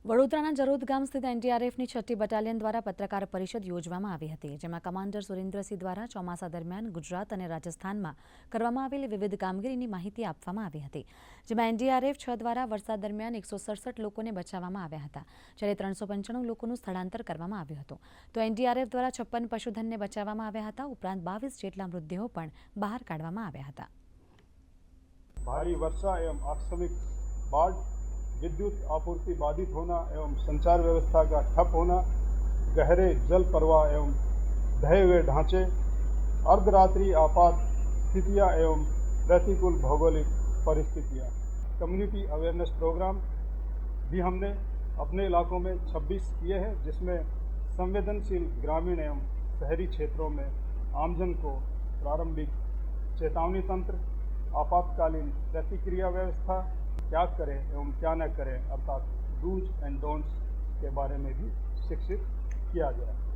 વડોદરાના જરોદ ગામ સ્થિત એનડીઆરએફની 6ઠ્ઠી બટાલિયન દ્વારા પત્રકાર પરિષદ યોજવામાં આવી હતી, જેમાં કમાન્ડર સુરેન્દ્રસિંહ દ્વારા ચોમાસા દરમિયાન ગુજરાત અને રાજસ્થાનમાં કરવામાં આવેલી વિવિધ કામગીરીની માહિતી આપવામાં આવી હતી, જેમાં એનડીઆરએફ 6 દ્વારા વરસાદ દરમિયાન 167 લોકોને બચાવવામાં આવ્યા હતા, જ્યારે 395 લોકોનું સ્થળાંતર કરવામાં આવ્યું હતું. તો એનડીઆરએફ દ્વારા 56 પશુધનને બચાવવામાં આવ્યા હતા, ઉપરાંત 22 જેટલા મૃતદેહો પણ બહાર કાઢવામાં આવ્યા હતા. भारी वर्षा एवं आकस्मिक बाढ़, विद्युत आपूर्ति बाधित होना एवं संचार व्यवस्था का ठप होना, गहरे जल प्रवाह एवं ढहे हुए ढांचे, अर्धरात्रि आपात स्थितियाँ एवं प्रतिकूल भौगोलिक परिस्थितियाँ. कम्युनिटी अवेयरनेस प्रोग्राम भी हमने अपने इलाकों में 26 किए हैं, जिसमें संवेदनशील ग्रामीण एवं शहरी क्षेत्रों में आमजन को प्रारंभिक चेतावनी तंत्र, आपातकालीन प्रतिक्रिया व्यवस्था, क्या करें एवं क्या न करें अर्थात डूज एंड डोंट्स के बारे में भी शिक्षित किया गया है.